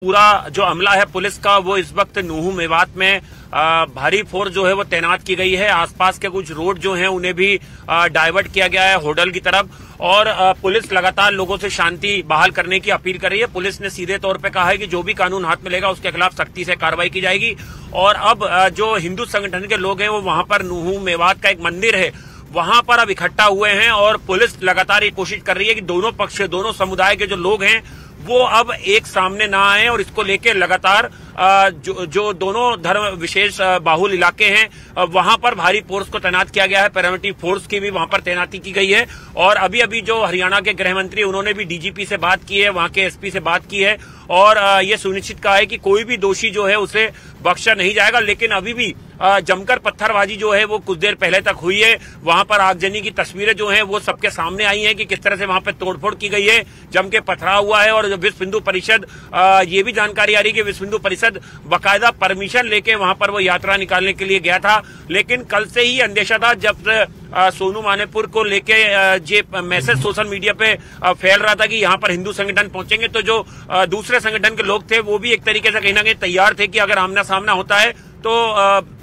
पूरा जो अमला है पुलिस का वो इस वक्त नूहू मेवात में भारी फोर्स जो है वो तैनात की गई है। आसपास के कुछ रोड जो हैं उन्हें भी डाइवर्ट किया गया है होडल की तरफ और पुलिस लगातार लोगों से शांति बहाल करने की अपील कर रही है। पुलिस ने सीधे तौर पे कहा है कि जो भी कानून हाथ में लेगा उसके खिलाफ सख्ती से कार्रवाई की जाएगी। और अब जो हिंदू संगठन के लोग हैं वो वहां पर नूहू मेवात का एक मंदिर है वहां पर अब इकट्ठा हुए हैं और पुलिस लगातार ये कोशिश कर रही है कि दोनों पक्ष दोनों समुदाय के जो लोग हैं वो अब एक सामने ना आए और इसको लेकर लगातार जो दोनों धर्म विशेष बाहुल इलाके हैं वहां पर भारी फोर्स को तैनात किया गया है। पैरामिलिट्री फोर्स की भी वहां पर तैनाती की गई है। और अभी अभी जो हरियाणा के गृह मंत्री उन्होंने भी डीजीपी से बात की है, वहां के एसपी से बात की है और ये सुनिश्चित कहा है कि कोई भी दोषी जो है उसे बख्शा नहीं जाएगा। लेकिन अभी भी जमकर पत्थरबाजी जो है वो कुछ देर पहले तक हुई है। वहां पर आगजनी की तस्वीरें जो हैं वो सबके सामने आई हैं कि किस तरह से वहां पर तोड़फोड़ की गई है, जम के पथराव हुआ है। और विश्व हिंदू परिषद ये भी जानकारी आ रही है कि विश्व हिंदू परिषद बाकायदा परमिशन लेके वहां पर वो यात्रा निकालने के लिए गया था। लेकिन कल से ही अंदेशा था जब सोनू मानेपुर को लेके ये मैसेज सोशल मीडिया पे फैल रहा था कि यहाँ पर हिंदू संगठन पहुंचेंगे, तो जो दूसरे संगठन के लोग थे वो भी एक तरीके से कहीं ना कहीं तैयार थे कि अगर आमना सामना होता है तो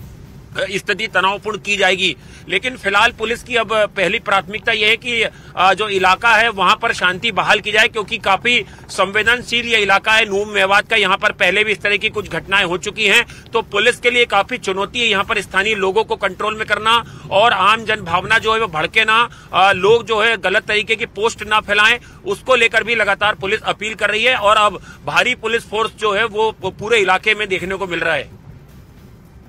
स्थिति तनावपूर्ण की जाएगी। लेकिन फिलहाल पुलिस की अब पहली प्राथमिकता यह है कि जो इलाका है वहां पर शांति बहाल की जाए, क्योंकि काफी संवेदनशील ये इलाका है नूहू मेवात का। यहाँ पर पहले भी इस तरह की कुछ घटनाएं हो चुकी हैं, तो पुलिस के लिए काफी चुनौती है यहाँ पर स्थानीय लोगों को कंट्रोल में करना और आम जन भावना जो है वो भड़के ना, लोग जो है गलत तरीके की पोस्ट ना फैलाएं, उसको लेकर भी लगातार पुलिस अपील कर रही है। और अब भारी पुलिस फोर्स जो है वो पूरे इलाके में देखने को मिल रहा है।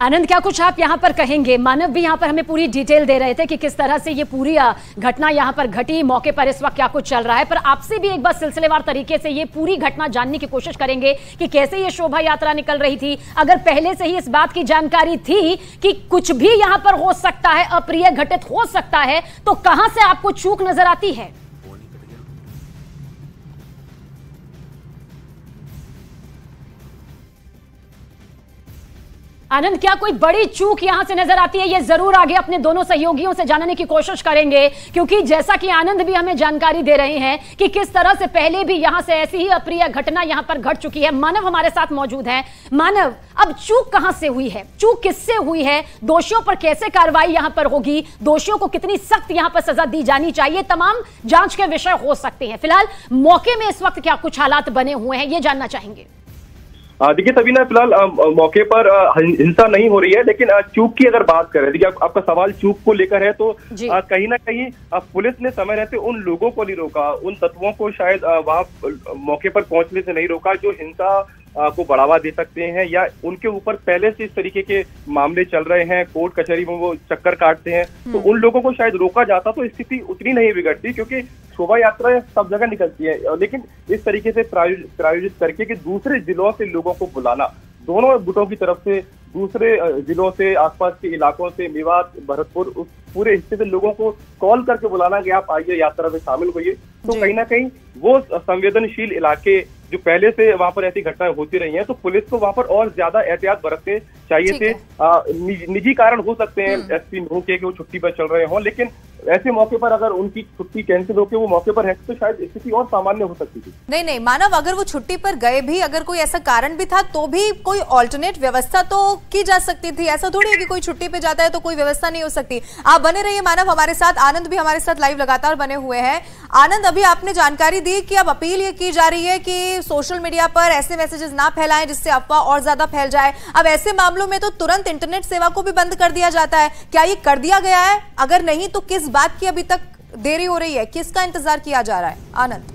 आनंद, क्या कुछ आप यहाँ पर कहेंगे? मानव भी यहाँ पर हमें पूरी डिटेल दे रहे थे कि किस तरह से ये पूरी घटना यहाँ पर घटी, मौके पर इस वक्त क्या कुछ चल रहा है। पर आपसे भी एक बार सिलसिलेवार तरीके से ये पूरी घटना जानने की कोशिश करेंगे कि कैसे ये शोभा यात्रा निकल रही थी। अगर पहले से ही इस बात की जानकारी थी कि कुछ भी यहाँ पर हो सकता है, अप्रिय घटित हो सकता है, तो कहां से आपको चूक नजर आती है? आनंद, क्या कोई बड़ी चूक यहां से नजर आती है? ये जरूर आगे अपने दोनों सहयोगियों से जानने की कोशिश करेंगे, क्योंकि जैसा कि आनंद भी हमें जानकारी दे रहे हैं कि किस तरह से पहले भी यहां से ऐसी ही अप्रिय घटना यहां पर घट चुकी है। मानव हमारे साथ मौजूद है। मानव, अब चूक कहां से हुई है? चूक किससे हुई है? दोषियों पर कैसे कार्रवाई यहां पर होगी? दोषियों को कितनी सख्त यहां पर सजा दी जानी चाहिए? तमाम जांच के विषय हो सकते हैं। फिलहाल मौके में इस वक्त क्या कुछ हालात बने हुए हैं, ये जानना चाहेंगे। देखिए तबीना, फिलहाल मौके पर हिंसा नहीं हो रही है, लेकिन चूक की अगर बात करें, देखिए आपका सवाल चूक को लेकर है, तो कहीं ना कहीं पुलिस ने समय रहते उन लोगों को नहीं रोका, उन तत्वों को शायद वहां मौके पर पहुंचने से नहीं रोका जो हिंसा को बढ़ावा दे सकते हैं या उनके ऊपर पहले से इस तरीके के मामले चल रहे हैं, कोर्ट कचहरी में वो चक्कर काटते हैं। तो उन लोगों को शायद रोका जाता तो स्थिति उतनी नहीं बिगड़ती, क्योंकि शोभा यात्रा सब जगह निकलती है। लेकिन इस तरीके से प्रायोजित करके कि दूसरे जिलों से लोगों को बुलाना, दोनों गुटों की तरफ से, दूसरे जिलों से, आसपास के इलाकों से, मेवात, भरतपुर, उस पूरे हिस्से से लोगों को कॉल करके बुलाना कि आप आइए यात्रा में शामिल होइए, तो कहीं ना कहीं वो संवेदनशील इलाके जो पहले से वहां पर ऐसी घटनाएं होती रही हैं, तो पुलिस को वहां पर और ज्यादा एहतियात बरतने चाहिए थे। निजी कारण हो सकते हैं एसपी नूहू के कि वो छुट्टी पर चल रहे हों, लेकिन ऐसे मौके पर अगर उनकी छुट्टी कैंसिल होकर वो मौके पर है तो शायद स्थिति और सामान्य हो सकती थी। नहीं मानव, अगर वो छुट्टी पर गए भी, अगर कोई ऐसा कारण भी था तो भी कोई ऑल्टरनेट व्यवस्था तो की जा सकती थी। ऐसा थोड़ी है कि कोई छुट्टी पे जाता है तो कोई व्यवस्था नहीं हो सकती। आप बने रहिए मानव हमारे साथ। आनंद भी हमारे साथ लाइव लगातार बने हुए हैं। आनंद, अभी आपने जानकारी दी कि अब अपील ये की जा रही है कि सोशल मीडिया पर ऐसे मैसेजेस ना फैलाएं जिससे अफवाह और ज्यादा फैल जाए। अब ऐसे मामलों में तो तुरंत इंटरनेट सेवा को भी बंद कर दिया जाता है। क्या ये कर दिया गया है? अगर नहीं तो किस बात की अभी तक देरी हो रही है? किसका इंतजार किया जा रहा है? आनंद,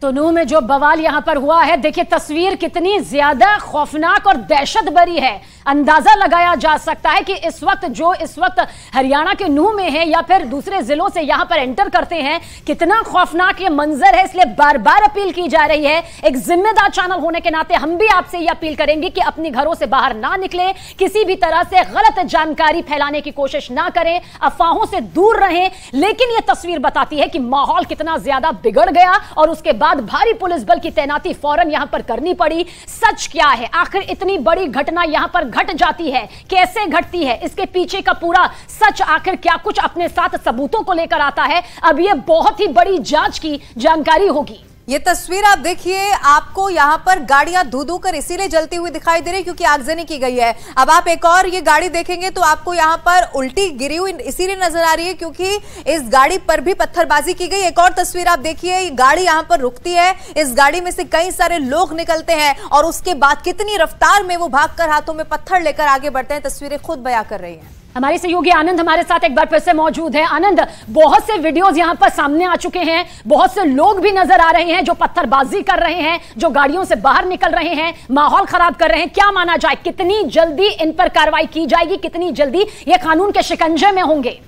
तो नूहू में जो बवाल यहां पर हुआ है, देखिए तस्वीर कितनी ज्यादा खौफनाक और दहशत भरी है। अंदाजा लगाया जा सकता है कि इस वक्त हरियाणा के नूहू में है या फिर दूसरे जिलों से यहां पर एंटर करते हैं, कितना खौफनाक ये मंजर है। इसलिए बार बार अपील की जा रही है। एक जिम्मेदार चैनल होने के नाते हम भी आपसे ये अपील करेंगे कि अपने घरों से बाहर ना निकले, किसी भी तरह से गलत जानकारी फैलाने की कोशिश ना करें, अफवाहों से दूर रहें। लेकिन यह तस्वीर बताती है कि माहौल कितना ज्यादा बिगड़ गया और उसके बाद भारी पुलिस बल की तैनाती फौरन यहां पर करनी पड़ी। सच क्या है? आखिर इतनी बड़ी घटना यहां पर घट जाती है, कैसे घटती है, इसके पीछे का पूरा सच आखिर क्या कुछ अपने साथ सबूतों को लेकर आता है, अब यह बहुत ही बड़ी जांच की जानकारी होगी। ये तस्वीर आप देखिए, आपको यहाँ पर गाड़ियां धू कर इसीलिए जलती हुई दिखाई दे रही क्योंकि आगजनी की गई है। अब आप एक और ये गाड़ी देखेंगे तो आपको यहाँ पर उल्टी गिरी हुई इसीलिए नजर आ रही है क्योंकि इस गाड़ी पर भी पत्थरबाजी की गई। एक और तस्वीर आप देखिए, ये गाड़ी यहाँ पर रुकती है, इस गाड़ी में से कई सारे लोग निकलते हैं और उसके बाद कितनी रफ्तार में वो भागकर हाथों में पत्थर लेकर आगे बढ़ते हैं, तस्वीरें खुद बयां कर रही हैं। हमारे सहयोगी आनंद हमारे साथ एक बार फिर से मौजूद है। आनंद, बहुत से वीडियोस यहां पर सामने आ चुके हैं, बहुत से लोग भी नजर आ रहे हैं जो पत्थरबाजी कर रहे हैं, जो गाड़ियों से बाहर निकल रहे हैं, माहौल खराब कर रहे हैं। क्या माना जाए, कितनी जल्दी इन पर कार्रवाई की जाएगी, कितनी जल्दी ये कानून के शिकंजे में होंगे?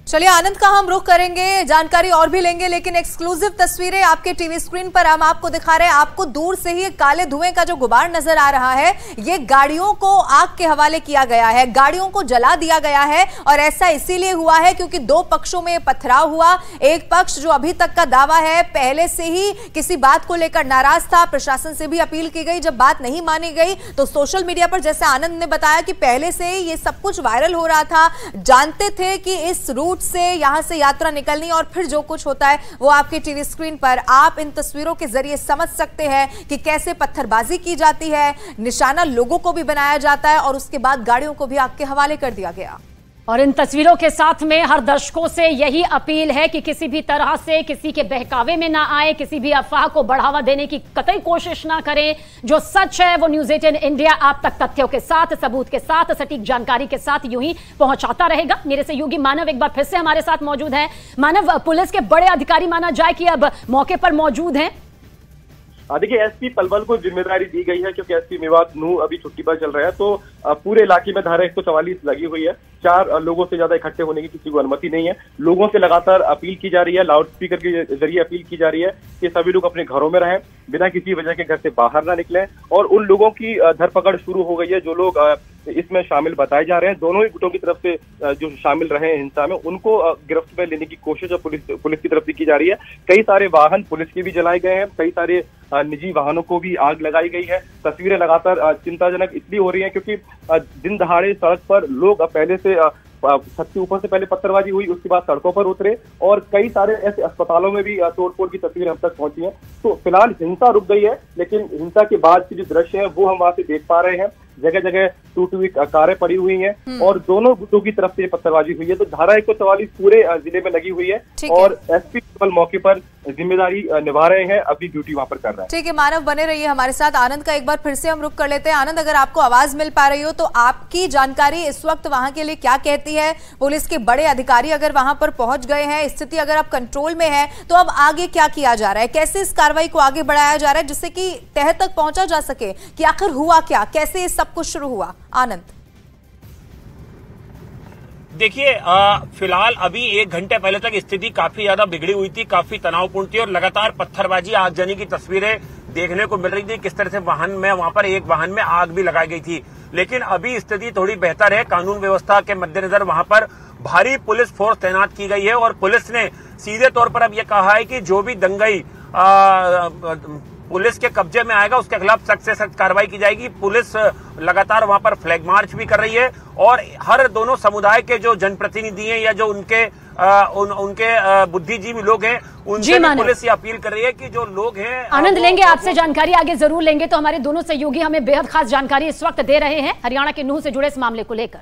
चलिए आनंद का हम रुख करेंगे, जानकारी और भी लेंगे, लेकिन एक्सक्लूसिव तस्वीरें आपके टीवी स्क्रीन पर हम आपको दिखा रहे हैं। आपको दूर से ही काले धुएं का जो गुबार नजर आ रहा है, ये गाड़ियों को आग के हवाले किया गया है, गाड़ियों को जला दिया गया है और ऐसा इसीलिए हुआ है क्योंकि दो पक्षों में पथराव हुआ। एक पक्ष जो अभी तक का दावा है पहले से ही किसी बात को लेकर नाराज था, प्रशासन से भी अपील की गई, जब बात नहीं मानी गई तो सोशल मीडिया पर जैसे आनंद ने बताया कि पहले से ही ये सब कुछ वायरल हो रहा था, जानते थे कि इस रूट से यहां से यात्रा निकलनी और फिर जो कुछ होता है वो आपके टीवी स्क्रीन पर आप इन तस्वीरों के जरिए समझ सकते हैं कि कैसे पत्थरबाजी की जाती है, निशाना लोगों को भी बनाया जाता है और उसके बाद गाड़ियों को भी आग के हवाले कर दिया गया। और इन तस्वीरों के साथ में हर दर्शकों से यही अपील है कि किसी भी तरह से किसी के बहकावे में ना आए, किसी भी अफवाह को बढ़ावा देने की कतई कोशिश ना करें। जो सच है वो न्यूज़ 18 इंडिया आप तक तथ्यों के साथ, सबूत के साथ, सटीक जानकारी के साथ यूं ही पहुंचाता रहेगा। मेरे सहयोगी मानव एक बार फिर से हमारे साथ मौजूद है। मानव, पुलिस के बड़े अधिकारी माना जाए कि अब मौके पर मौजूद हैं। देखिए, एसपी पलवल को जिम्मेदारी दी गई है क्योंकि एसपी मेवात नूह अभी छुट्टी पर चल रहा है, तो पूरे इलाके में धारा 144 लगी हुई है। 4 लोगों से ज्यादा इकट्ठे होने की किसी को अनुमति नहीं है। लोगों से लगातार अपील की जा रही है, लाउड स्पीकर के जरिए अपील की जा रही है कि सभी लोग अपने घरों में रहें, बिना किसी वजह के घर से बाहर ना निकलें। और उन लोगों की धरपकड़ शुरू हो गई है जो लोग इसमें शामिल बताए जा रहे हैं। दोनों ही गुटों की तरफ से जो शामिल रहे हैं हिंसा में, उनको गिरफ्त में लेने की कोशिश पुलिस की तरफ से की जा रही है। कई सारे वाहन पुलिस के भी जलाए गए हैं, कई सारे निजी वाहनों को भी आग लगाई गई है। तस्वीरें लगातार चिंताजनक इसलिए हो रही हैं क्योंकि दिन दहाड़े सड़क पर लोग पहले से छत के ऊपर से पहले पत्थरबाजी हुई, उसके बाद सड़कों पर उतरे और कई सारे ऐसे अस्पतालों में भी तोड़फोड़ की तस्वीरें हम तक पहुंची हैं। तो फिलहाल हिंसा रुक गई है, लेकिन हिंसा के बाद के जो दृश्य हैं वो हम वहां से देख पा रहे हैं। जगह जगह टूटी हुई कारें पड़ी हुई हैं और दोनों गुटों की तरफ से पत्थरबाजी हुई है। तो धारा 144 पूरे जिले में लगी हुई है और एसपी मौके पर जिम्मेदारी निभा रहे हैं, अपनी ड्यूटी वहां पर कर रहे हैं। ठीक है मानव, बने रहिए हमारे साथ। आनंद का एक बार फिर से हम रुक कर लेते हैं। आनंद, अगर आपको आवाज मिल पा रही हो तो आपकी जानकारी इस वक्त वहां के लिए क्या कहती है? पुलिस के बड़े अधिकारी अगर वहां पर पहुंच गए हैं, स्थिति अगर आप कंट्रोल में है, तो अब आगे क्या किया जा रहा है? कैसे इस कार्रवाई को आगे बढ़ाया जा रहा है जिससे कि तह तक पहुंचा जा सके कि आखिर हुआ क्या, कैसे सब कुछ शुरू हुआ? आनंद, देखिए, फिलहाल अभी 1 घंटे पहले तक स्थिति काफी ज्यादा बिगड़ी हुई थी, काफी तनावपूर्ण थी और लगातार पत्थरबाजी, आगजनी की तस्वीरें देखने को मिल रही थी। किस तरह से वाहन में, वहां पर एक वाहन में आग भी लगाई गई थी। लेकिन अभी स्थिति थोड़ी बेहतर है। कानून व्यवस्था के मद्देनजर वहां पर भारी पुलिस फोर्स तैनात की गई है और पुलिस ने सीधे तौर पर अब यह कहा है कि जो भी दंगई पुलिस के कब्जे में आएगा उसके खिलाफ सख्त से सख्त कार्रवाई की जाएगी। पुलिस लगातार वहां पर फ्लैग मार्च भी कर रही है और हर दोनों समुदाय के जो जनप्रतिनिधि हैं या जो उनके बुद्धिजीवी लोग हैं उनसे पुलिस ये अपील कर रही है कि जो लोग हैं। आनंद, लेंगे आपसे जानकारी, आगे जरूर लेंगे। तो हमारे दोनों सहयोगी हमें बेहद खास जानकारी इस वक्त दे रहे हैं हरियाणा के नूह से जुड़े इस मामले को लेकर।